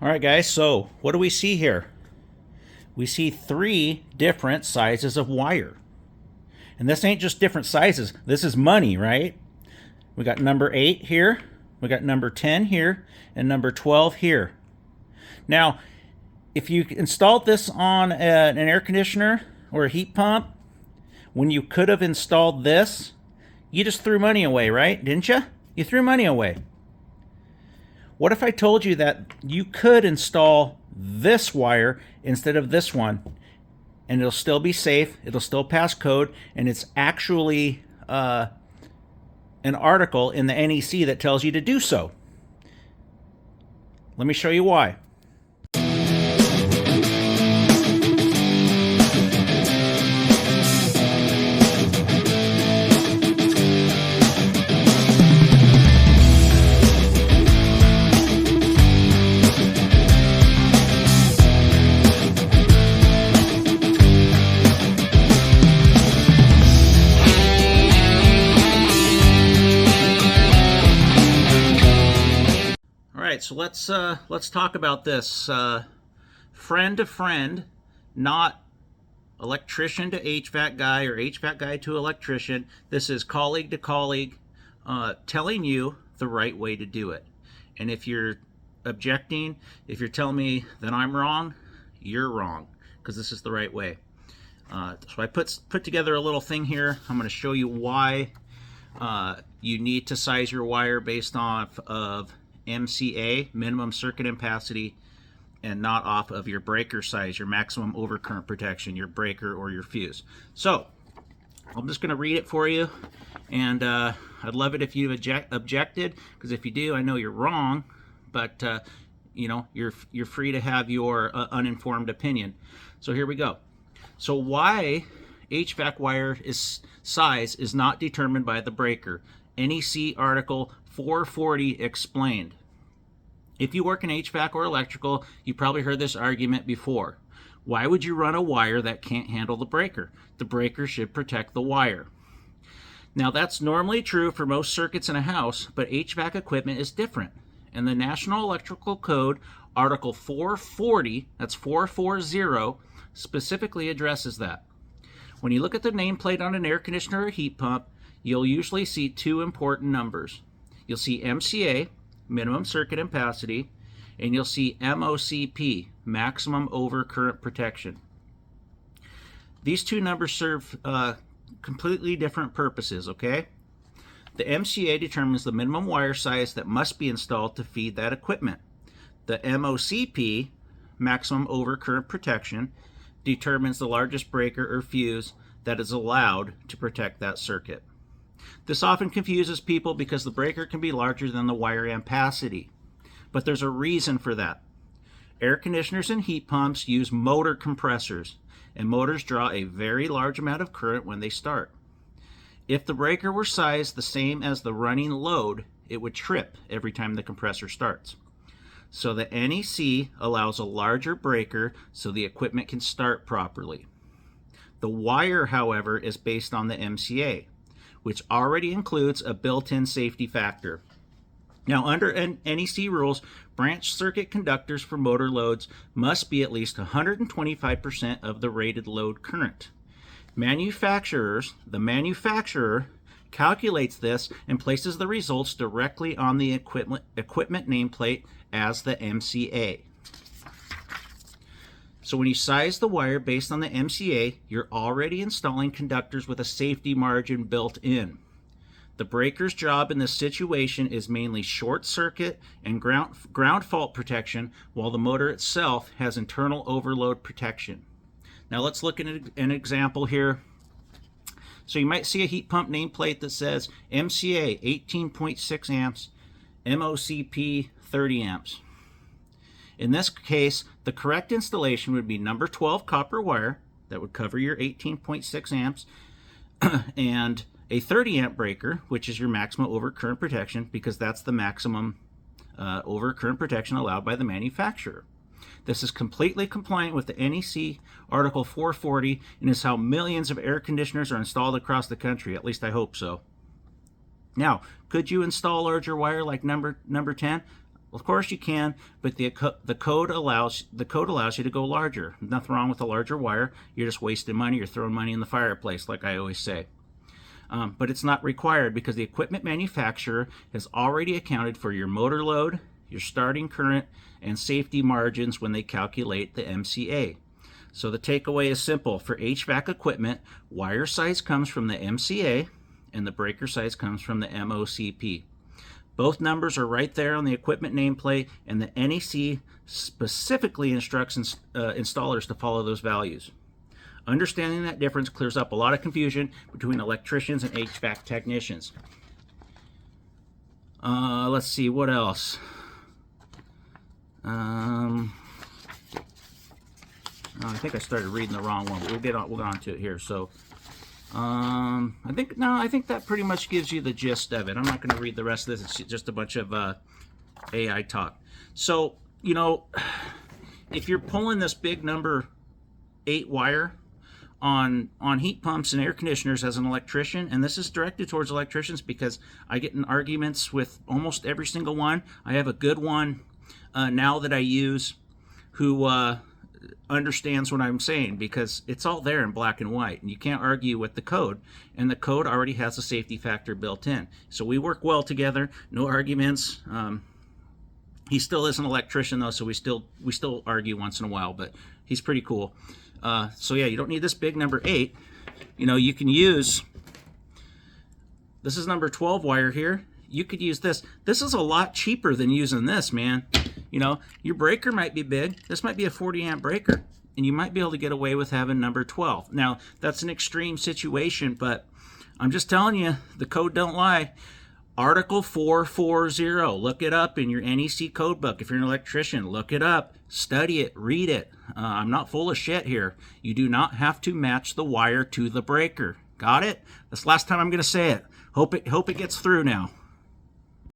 All right, guys, so what do we see here? We see 3 different sizes of wire. And this ain't just different sizes. This is money, right? We got number 8 here, we got number 10 here, and number 12 here. Now, if you installed this on an air conditioner or a heat pump, when you could have installed this, you just threw money away, right? Didn't you? You threw money away. What if I told you that you could install this wire instead of this one, and it'll still be safe, it'll still pass code, and it's actually an article in the NEC that tells you to do so? Let me show you why. So let's talk about this. Friend to friend, not electrician to HVAC guy or HVAC guy to electrician. This is colleague to colleague, telling you the right way to do it. And if you're objecting, if you're telling me that I'm wrong, you're wrong, because this is the right way. So I put together a little thing here. I'm going to show you why you need to size your wire based off of MCA, minimum circuit ampacity, and not off of your breaker size, your maximum overcurrent protection, your breaker or your fuse. So I'm just going to read it for you, and I'd love it if you objected, because if you do, I know you're wrong, but you know, you're free to have your uninformed opinion. So here we go. So why HVAC wire size is not determined by the breaker. NEC article 440 explained. If you work in HVAC or electrical, you probably heard this argument before. Why would you run a wire that can't handle the breaker? The breaker should protect the wire. Now, that's normally true for most circuits in a house, but HVAC equipment is different. And the National Electrical Code, Article 440, that's 440, specifically addresses that. When you look at the nameplate on an air conditioner or heat pump, you'll usually see 2 important numbers. You'll see MCA, minimum circuit ampacity, and you'll see MOCP, maximum overcurrent protection. These 2 numbers serve completely different purposes, okay? The MCA determines the minimum wire size that must be installed to feed that equipment. The MOCP, maximum overcurrent protection, determines the largest breaker or fuse that is allowed to protect that circuit. This often confuses people because the breaker can be larger than the wire ampacity, but there's a reason for that. Air conditioners and heat pumps use motor compressors, and motors draw a very large amount of current when they start. If the breaker were sized the same as the running load, it would trip every time the compressor starts. So the NEC allows a larger breaker so the equipment can start properly. The wire, however, is based on the MCA, which already includes a built-in safety factor. Now, under NEC rules, branch circuit conductors for motor loads must be at least 125% of the rated load current. The manufacturer calculates this and places the results directly on the equipment nameplate as the MCA. So when you size the wire based on the MCA, you're already installing conductors with a safety margin built in. The breaker's job in this situation is mainly short circuit and ground fault protection, while the motor itself has internal overload protection. Now let's look at an example here. So you might see a heat pump nameplate that says MCA 18.6 amps, MOCP 30 amps. In this case, the correct installation would be number 12 copper wire that would cover your 18.6 amps and a 30 amp breaker, which is your maximum overcurrent protection, because that's the maximum overcurrent protection allowed by the manufacturer. This is completely compliant with the NEC Article 440 and is how millions of air conditioners are installed across the country. At least I hope so. Now, could you install larger wire like number 10? Of course you can, but the code allows you to go larger. Nothing wrong with a larger wire. You're just wasting money. You're throwing money in the fireplace, like I always say. But it's not required because the equipment manufacturer has already accounted for your motor load, your starting current, and safety margins when they calculate the MCA. So the takeaway is simple. For HVAC equipment, wire size comes from the MCA and the breaker size comes from the MOCP. Both numbers are right there on the equipment nameplate, and the NEC specifically instructs installers to follow those values. Understanding that difference clears up a lot of confusion between electricians and HVAC technicians. Let's see, what else? I think I started reading the wrong one, but we'll get on to it here. So, I think that pretty much gives you the gist of it. I'm not going to read the rest of this. It's just a bunch of AI talk. So, you know, if you're pulling this big number 8 wire on heat pumps and air conditioners as an electrician, and this is directed towards electricians because I get in arguments with almost every single one. I have a good one now that I use who understands what I'm saying, because it's all there in black and white and you can't argue with the code, and the code already has a safety factor built in. So we work well together, no arguments. He still is an electrician though, so we still argue once in a while, but he's pretty cool. So yeah, you don't need this big number 8. You know, you can use, this is number 12 wire here. You could use this. This is a lot cheaper than using this, man. You know, your breaker might be big. This might be a 40 amp breaker, and you might be able to get away with having number 12. Now, that's an extreme situation, but I'm just telling you, the code don't lie. Article 440, look it up in your NEC code book. If you're an electrician, look it up, study it, read it. I'm not full of shit here. You do not have to match the wire to the breaker. Got it? That's the last time I'm going to say it. Hope it gets through now.